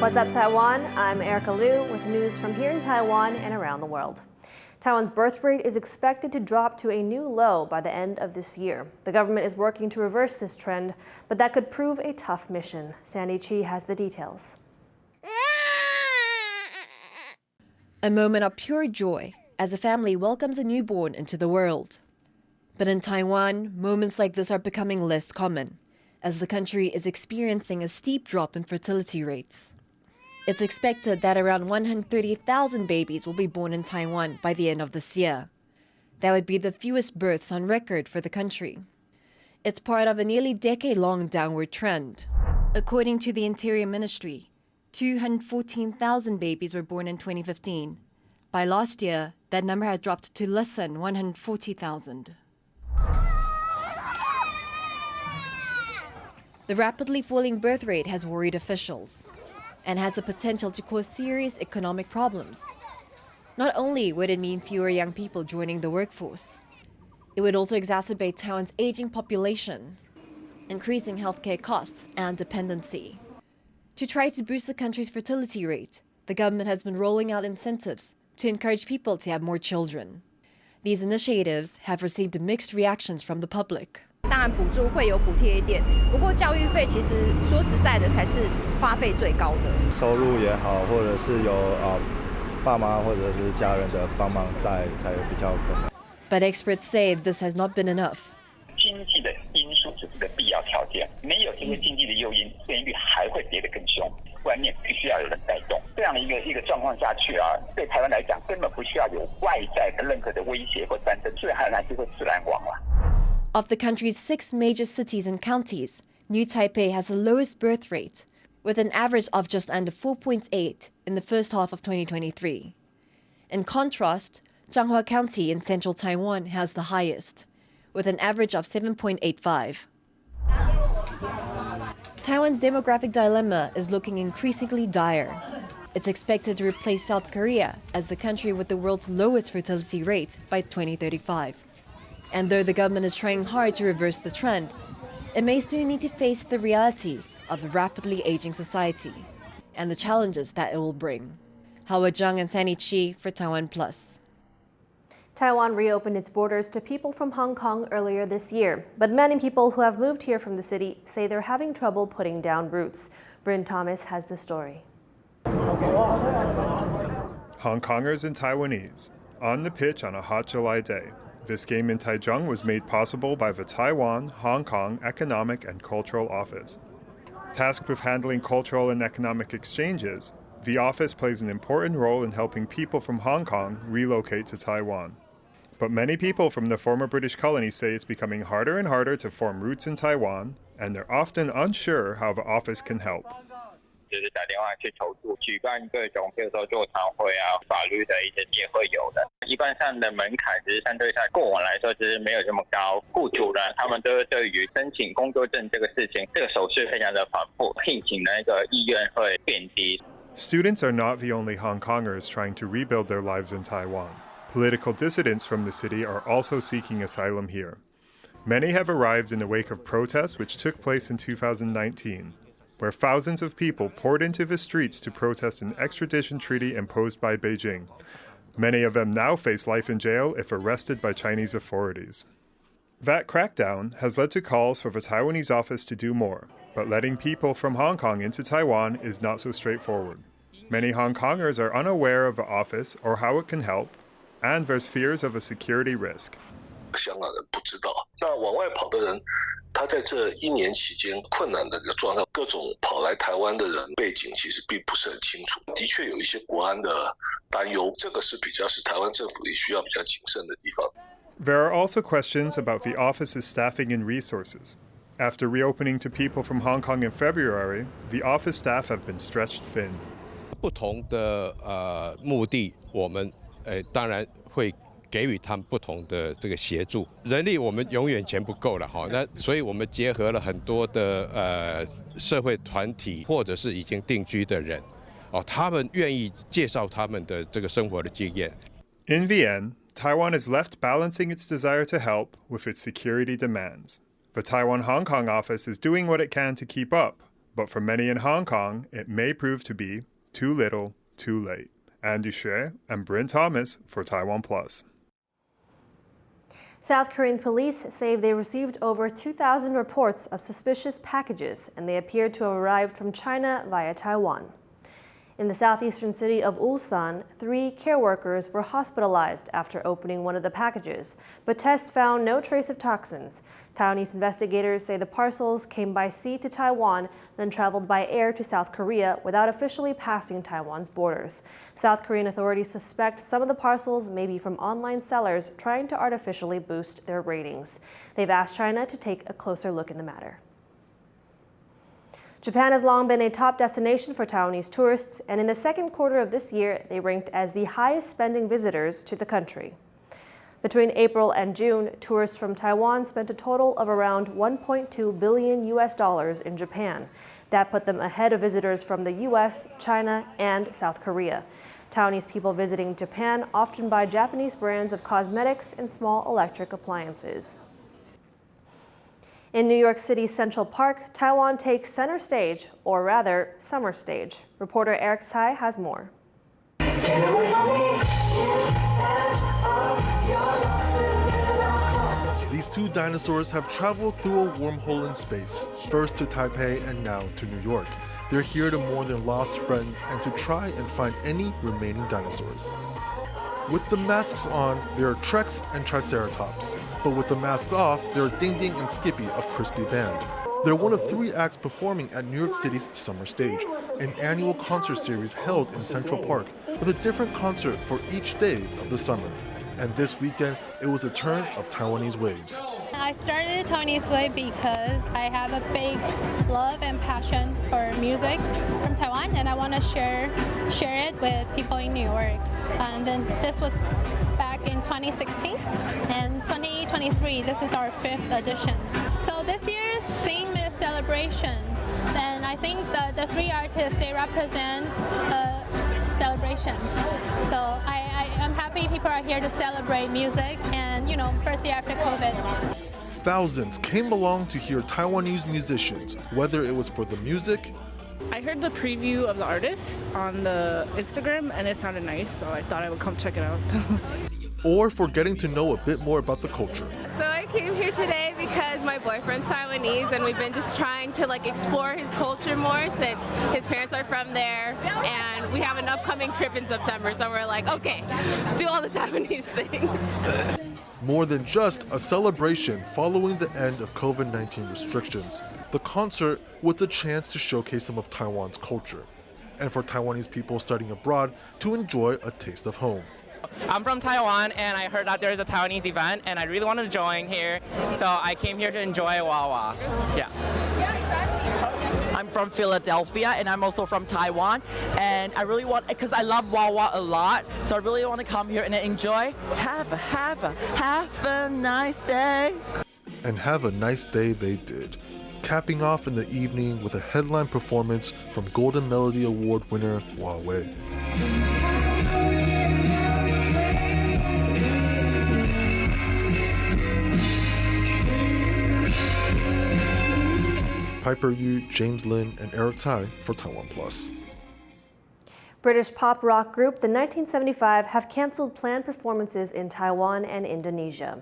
What's up, Taiwan? I'm Erika Liu with news from here in Taiwan and around the world. Taiwan's birth rate is expected to drop to a new low by the end of this year. The government is working to reverse this trend, but that could prove a tough mission. Sandy Chi has the details. A moment of pure joy as a family welcomes a newborn into the world. But in Taiwan, moments like this are becoming less common, as the country is experiencing a steep drop in fertility rates. It's expected that around 130,000 babies will be born in Taiwan by the end of this year. That would be the fewest births on record for the country. It's part of a nearly decade-long downward trend. According to the Interior Ministry, 214,000 babies were born in 2015. By last year, that number had dropped to less than 140,000. The rapidly falling birth rate has worried officials and has the potential to cause serious economic problems. Not only would it mean fewer young people joining the workforce, it would also exacerbate Taiwan's aging population, increasing healthcare costs and dependency. To try to boost the country's fertility rate, the government has been rolling out incentives to encourage people to have more children. These initiatives have received mixed reactions from the public. 当然补助会有补贴一点，不过教育费其实说实在的才是花费最高的。收入也好，或者是有爸妈或者是家人的帮忙带才比较可能。 But experts say this has not been enough. 经济的因素只是个必要条件，没有这个经济的诱因，生育率还会跌得更凶。外面必须要有人带动，这样的一个状况下去对台湾来讲根本不需要有外在的任何的威胁或战争，自然而然就会自然亡了。 Of the country's 6 major cities and counties, New Taipei has the lowest birth rate, with an average of just under 4.8 in the first half of 2023. In contrast, Changhua County in central Taiwan has the highest, with an average of 7.85. Taiwan's demographic dilemma is looking increasingly dire. It's expected to replace South Korea as the country with the world's lowest fertility rate by 2035. And though the government is trying hard to reverse the trend, it may soon need to face the reality of a rapidly aging society and the challenges that it will bring. Howard Zhang and Sandy Chi for TaiwanPlus. Taiwan reopened its borders to people from Hong Kong earlier this year, but many people who have moved here from the city say they're having trouble putting down roots. Bryn Thomas has the story. Hongkongers and Taiwanese on the pitch on a hot July day. This game in Taichung was made possible by the Taiwan-Hong Kong Economic and Cultural Office. Tasked with handling cultural and economic exchanges, the office plays an important role in helping people from Hong Kong relocate to Taiwan. But many people from the former British colony say it's becoming harder and harder to form roots in Taiwan, and they're often unsure how the office can help. 就是打电话去求助，举办各种，比如说座谈会法律的一些也会有的。一般上的门槛其实相对上过往来说，其实没有这么高。雇主呢，他们都对于申请工作证这个事情，这个手续非常的繁复，聘请的那个意愿会变低。 Students are not the only Hong Kongers trying to rebuild their lives in Taiwan. Political dissidents from the city are also seeking asylum here. Many have arrived in the wake of protests which took place in 2019. Where thousands of people poured into the streets to protest an extradition treaty imposed by Beijing. Many of them now face life in jail if arrested by Chinese authorities. That crackdown has led to calls for the Taiwanese office to do more, but letting people from Hong Kong into Taiwan is not so straightforward. Many Hong Kongers are unaware of the office or how it can help, and there's fears of a security risk. 香港人不知道，那往外跑的人，他在这1年期间困难的一个状态，各种跑来台湾的人背景其实并不是很清楚，的确有一些国安的担忧，这个是台湾政府也需要比较谨慎的地方。There are also questions about the office's staffing and resources. After reopening to people from Hong Kong in February, the office staff have been stretched thin. 不同的目的，我们当然会 给予他们不同的这个协助，人力我们永远钱不够了哈，那所以我们结合了很多的社会团体或者是已经定居的人，他们愿意介绍他们的这个生活的经验。In the end, Taiwan is left balancing its desire to help with its security demands. The Taiwan-Hong Kong office is doing what it can to keep up, But for many in Hong Kong, it may prove to be too little, too late. Andy Hsieh and Bryn Thomas for TaiwanPlus. South Korean police say they received over 2,000 reports of suspicious packages, and they appeared to have arrived from China via Taiwan. In the southeastern city of Ulsan, 3 care workers were hospitalized after opening one of the packages, but tests found no trace of toxins. Taiwanese investigators say the parcels came by sea to Taiwan, then traveled by air to South Korea without officially passing Taiwan's borders. South Korean authorities suspect some of the parcels may be from online sellers trying to artificially boost their ratings. They've asked China to take a closer look in the matter. Japan has long been a top destination for Taiwanese tourists, and in the second quarter of this year, they ranked as the highest spending visitors to the country. Between April and June, tourists from Taiwan spent a total of around $1.2 billion in Japan. That put them ahead of visitors from the US, China, and South Korea. Taiwanese people visiting Japan often buy Japanese brands of cosmetics and small electric appliances. In New York City's Central Park, Taiwan takes center stage, or rather, summer stage. Reporter Erika Liu has more. These 2 dinosaurs have traveled through a wormhole in space, first to Taipei and now to New York. They're here to mourn their lost friends and to try and find any remaining dinosaurs. With the masks on, there are Trex and Triceratops, but with the mask off, there are Ding Ding and Skippy of Crispy Band. They're one of 3 acts performing at New York City's Summer Stage, an annual concert series held in Central Park, with a different concert for each day of the summer. And this weekend, it was a turn of Taiwanese waves. I started Taiwanese Way because I have a big love and passion for music from Taiwan, and I want to share it with people in New York. And then this was back in 2016, and 2023, this is our 5th edition. So this year's theme is celebration, and I think that the 3 artists, they represent celebration. So I'm happy people are here to celebrate music and, first year after COVID. Thousands came along to hear Taiwanese musicians, whether it was for the music. I heard the preview of the artist on the Instagram and it sounded nice, so I thought I would come check it out. Or for getting to know a bit more about the culture. So I came here today because my boyfriend's Taiwanese and we've been just trying to explore his culture more since his parents are from there, and we have an upcoming trip in September, so we're like, okay, do all the Taiwanese things. More than just a celebration following the end of COVID-19 restrictions, the concert was the chance to showcase some of Taiwan's culture, and for Taiwanese people studying abroad to enjoy a taste of home. I'm from Taiwan, and I heard that there's a Taiwanese event, and I really wanted to join here, so I came here to enjoy Wawa. Yeah. I'm from Philadelphia, and I'm also from Taiwan, and I really want, because I love Wawa a lot, so I really want to come here and enjoy. Have a nice day. And have a nice day they did, capping off in the evening with a headline performance from Golden Melody Award winner Huawei. Piper Yu, James Lin, and Erika Liu for TaiwanPlus. British pop rock group The 1975 have canceled planned performances in Taiwan and Indonesia.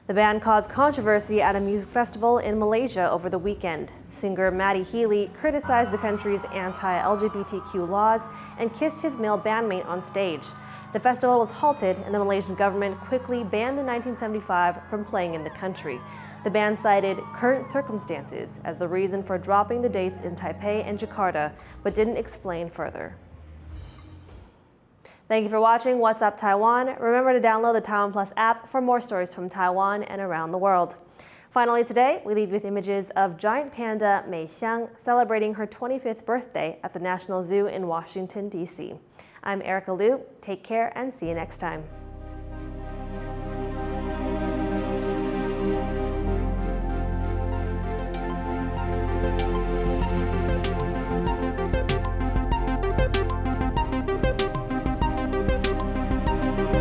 The band caused controversy at a music festival in Malaysia over the weekend. Singer Matty Healy criticized the country's anti-LGBTQ laws and kissed his male bandmate on stage. The festival was halted, and the Malaysian government quickly banned the 1975 from playing in the country. The band cited current circumstances as the reason for dropping the dates in Taipei and Jakarta, but didn't explain further. Thank you for watching What's Up Taiwan. Remember to download the TaiwanPlus app for more stories from Taiwan and around the world. Finally today, we leave you with images of giant panda Mei Xiang celebrating her 25th birthday at the National Zoo in Washington, D.C. I'm Erika Liu. Take care and see you next time.